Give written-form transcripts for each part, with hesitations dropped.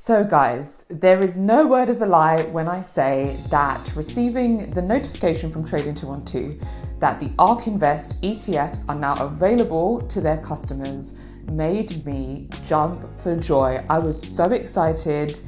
So guys, there is no word of a lie when I say that receiving the notification from Trading212 that the Ark Invest ETFs are now available to their customers made me jump for joy. I was so excited.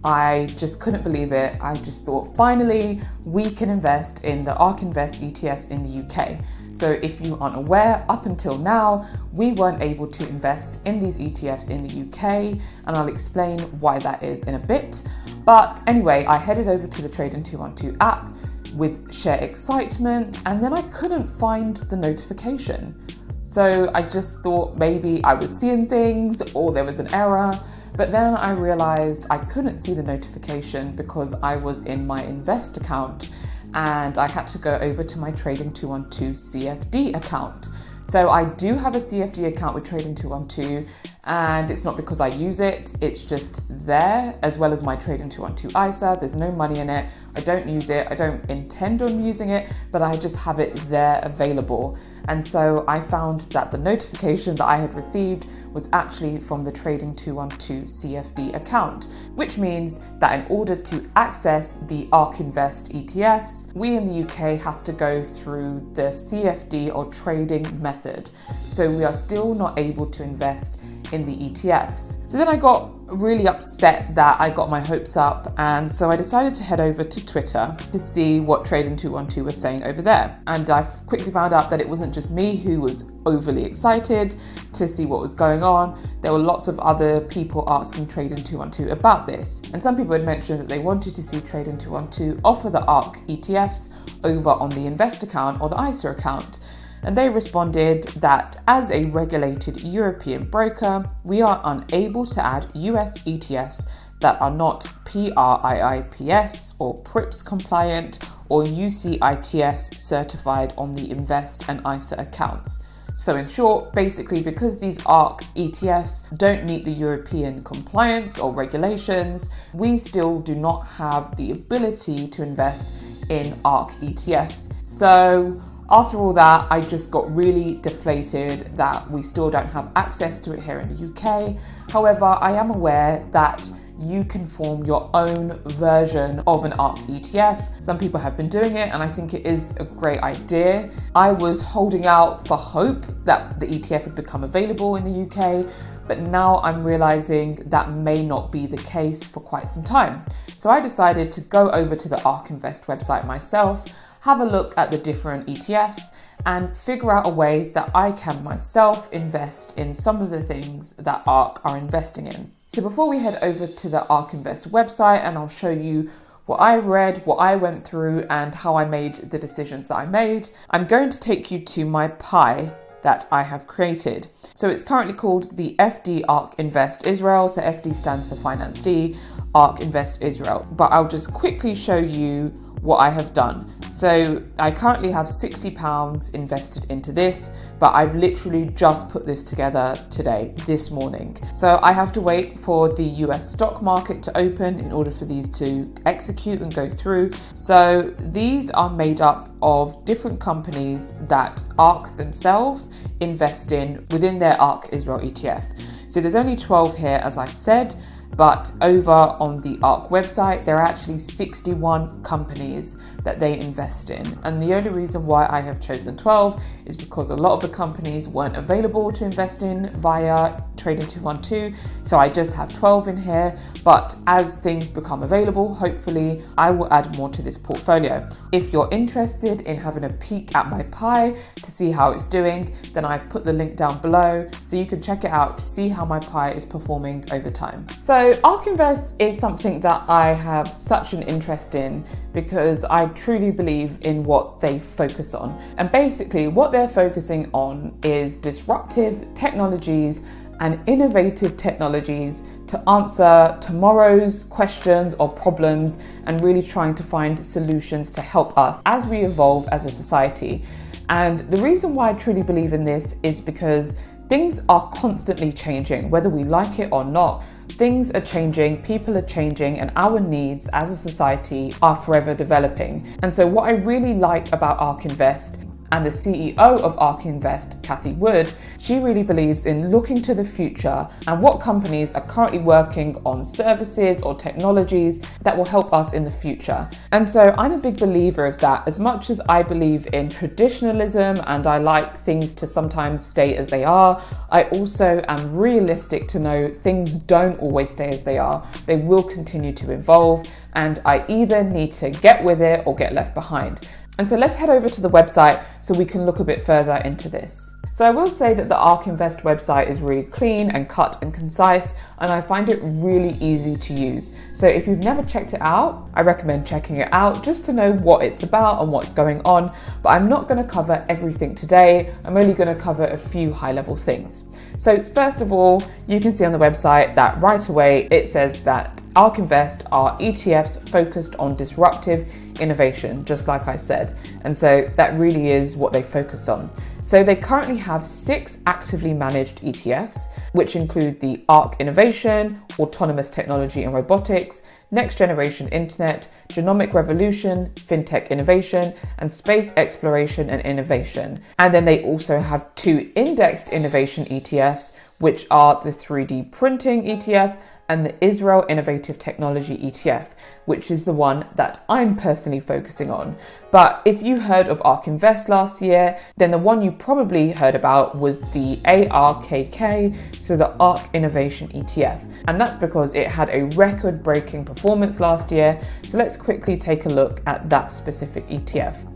I just couldn't believe it. I just thought, finally, we can invest in the Ark Invest ETFs in the UK. So if you aren't aware, up until now, we weren't able to invest in these ETFs in the UK, and I'll explain why that is in a bit. But anyway, I headed over to the Trading212 app with sheer excitement, and then I couldn't find the notification. So I just thought maybe I was seeing things or there was an error. But then I realized I couldn't see the notification because I was in my Invest account and I had to go over to my Trading212 CFD account. So I do have a CFD account with Trading212, and it's not because I use it, it's just there, as well as my Trading212 ISA. There's no money in it, I don't use it, I don't intend on using it, but I just have it there available. And so I found that the notification that I had received was actually from the Trading212 CFD account, which means that in order to access the Ark Invest ETFs, we in the UK have to go through the CFD or trading method. So we are still not able to invest in the ETFs. So then I got really upset that I got my hopes up, and so I decided to head over to Twitter to see what Trading212 was saying over there. And I quickly found out that it wasn't just me who was overly excited to see what was going on. There were lots of other people asking Trading212 about this. And some people had mentioned that they wanted to see Trading212 offer the Ark ETFs over on the Invest account or the ISA account. And they responded that as a regulated European broker, we are unable to add US ETFs that are not PRIIPS or PRIPS compliant or UCITS certified on the Invest and ISA accounts. So in short, basically because these Ark ETFs don't meet the European compliance or regulations, we still do not have the ability to invest in Ark ETFs. So after all that, I just got really deflated that we still don't have access to it here in the UK. However, I am aware that you can form your own version of an Ark ETF. Some people have been doing it, and I think it is a great idea. I was holding out for hope that the ETF would become available in the UK, but now I'm realizing that may not be the case for quite some time. So I decided to go over to the Ark Invest website myself, have a look at the different ETFs, and figure out a way that I can myself invest in some of the things that Ark are investing in. So before we head over to the Ark Invest website, and I'll show you what I read, what I went through, and how I made the decisions that I made, I'm going to take you to my pie that I have created. So it's currently called the FD Ark Invest Israel. So FD stands for Finance D, Ark Invest Israel. But I'll just quickly show you what I have done. So I currently have £60 invested into this, but I've literally just put this together today, this morning. So I have to wait for the US stock market to open in order for these to execute and go through. So these are made up of different companies that Ark themselves invest in within their Ark Israel ETF. So there's only 12 here, as I said, but over on the Ark website, there are actually 61 companies that they invest in. And the only reason why I have chosen 12 is because a lot of the companies weren't available to invest in via Trading212. So I just have 12 in here. But as things become available, hopefully I will add more to this portfolio. If you're interested in having a peek at my pie to see how it's doing, then I've put the link down below so you can check it out to see how my pie is performing over time. So Ark Invest is something that I have such an interest in because I truly believe in what they focus on. And basically what they're focusing on is disruptive technologies and innovative technologies to answer tomorrow's questions or problems, and really trying to find solutions to help us as we evolve as a society. And the reason why I truly believe in this is because things are constantly changing, whether we like it or not. Things are changing, people are changing, and our needs as a society are forever developing. And so what I really like about Ark Invest and the CEO of Ark Invest, Cathie Wood, she really believes in looking to the future and what companies are currently working on services or technologies that will help us in the future. And so I'm a big believer of that. As much as I believe in traditionalism and I like things to sometimes stay as they are, I also am realistic to know things don't always stay as they are. They will continue to evolve, and I either need to get with it or get left behind. And so let's head over to the website so we can look a bit further into this. So I will say that the Ark Invest website is really clean and cut and concise, and I find it really easy to use. So if you've never checked it out, I recommend checking it out just to know what it's about and what's going on. But I'm not going to cover everything today. I'm only going to cover a few high-level things. So first of all, you can see on the website that right away it says that Ark Invest are ETFs focused on disruptive innovation, just like I said. And so that really is what they focus on. So they currently have 6 actively managed ETFs, which include the Ark Innovation, Autonomous Technology and Robotics, Next Generation Internet, Genomic Revolution, FinTech Innovation, and Space Exploration and Innovation. And then they also have 2 indexed innovation ETFs, which are the 3D Printing ETF and the Israel Innovative Technology ETF, which is the one that I'm personally focusing on. But if you heard of Ark Invest last year, then the one you probably heard about was the ARKK, so the Ark Innovation ETF. And that's because it had a record-breaking performance last year. So let's quickly take a look at that specific ETF.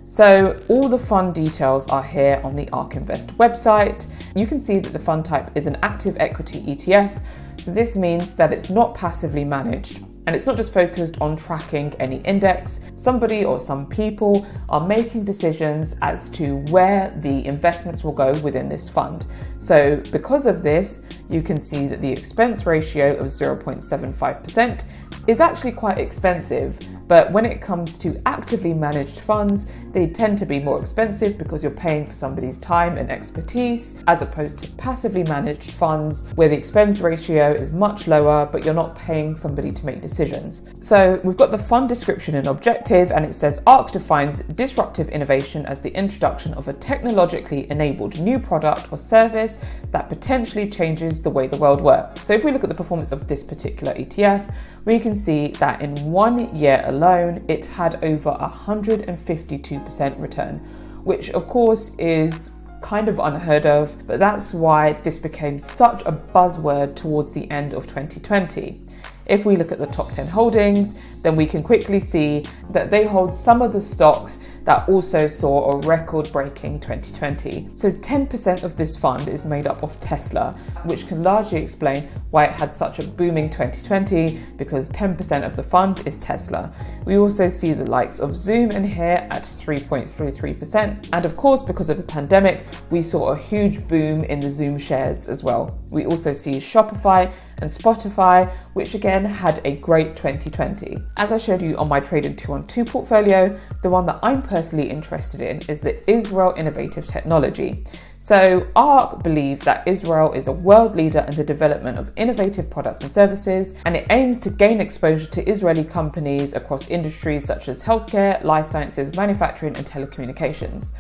So all the fund details are here on the Ark Invest website. You can see that the fund type is an active equity ETF. So this means that it's not passively managed, and it's not just focused on tracking any index. Somebody or some people are making decisions as to where the investments will go within this fund. So because of this, you can see that the expense ratio of 0.75% is actually quite expensive. But when it comes to actively managed funds, they tend to be more expensive because you're paying for somebody's time and expertise, as opposed to passively managed funds where the expense ratio is much lower, but you're not paying somebody to make decisions. So we've got the fund description and objective, and it says Ark defines disruptive innovation as the introduction of a technologically enabled new product or service that potentially changes the way the world works. So if we look at the performance of this particular ETF, we can see that in 1 year alone, it had over 152% return, which of course is kind of unheard of, but that's why this became such a buzzword towards the end of 2020. If we look at the top 10 holdings, then we can quickly see that they hold some of the stocks that also saw a record-breaking 2020. So 10% of this fund is made up of Tesla, which can largely explain why it had such a booming 2020, because 10% of the fund is Tesla. We also see the likes of Zoom in here at 3.33%. And of course, because of the pandemic, we saw a huge boom in the Zoom shares as well. We also see Shopify and Spotify, which again had a great 2020. As I showed you on my Trading212 portfolio, the one that I'm personally interested in is the Israel Innovative Technology. So Ark believe that Israel is a world leader in the development of innovative products and services, and it aims to gain exposure to Israeli companies across industries such as healthcare, life sciences, manufacturing, and telecommunications.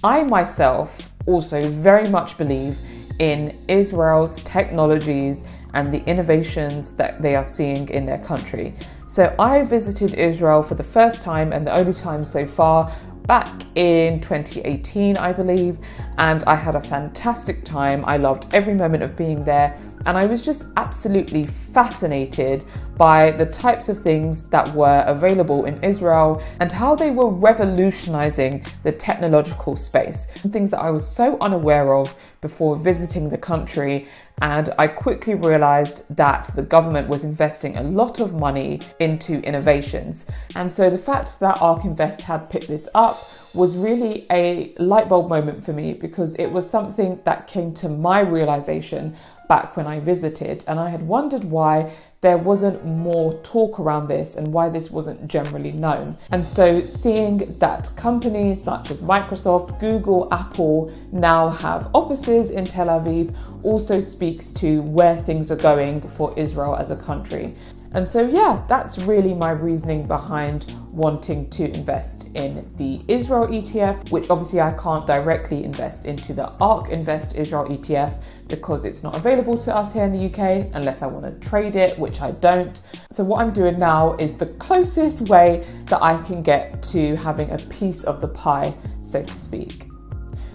I myself also very much believe in Israel's technologies and the innovations that they are seeing in their country. So I visited Israel for the first time and the only time so far back in 2018, I believe, and I had a fantastic time. I loved every moment of being there, and I was just absolutely fascinated by the types of things that were available in Israel and how they were revolutionizing the technological space, things that I was so unaware of before visiting the country. And I quickly realized that the government was investing a lot of money into innovations. And so the fact that Ark Invest had picked this up was really a light bulb moment for me, because it was something that came to my realization back when I visited, and I had wondered why there wasn't more talk around this and why this wasn't generally known. And so seeing that companies such as Microsoft, Google, Apple now have offices in Tel Aviv also speaks to where things are going for Israel as a country. And so yeah, that's really my reasoning behind wanting to invest in the Israel ETF, which obviously I can't directly invest into the Ark Invest Israel ETF because it's not available to us here in the UK unless I want to trade it, which I don't. So what I'm doing now is the closest way that I can get to having a piece of the pie, so to speak.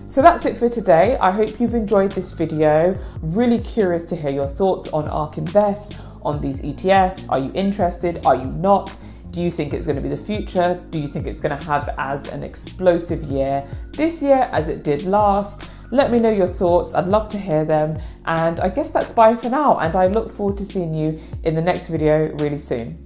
So that's it for today. I hope you've enjoyed this video. Really curious to hear your thoughts on Ark Invest, on these ETFs. Are you interested? Are you not? Do you think it's going to be the future? Do you think it's going to have as an explosive year this year as it did last? Let me know your thoughts. I'd love to hear them. And I guess that's bye for now. And I look forward to seeing you in the next video really soon.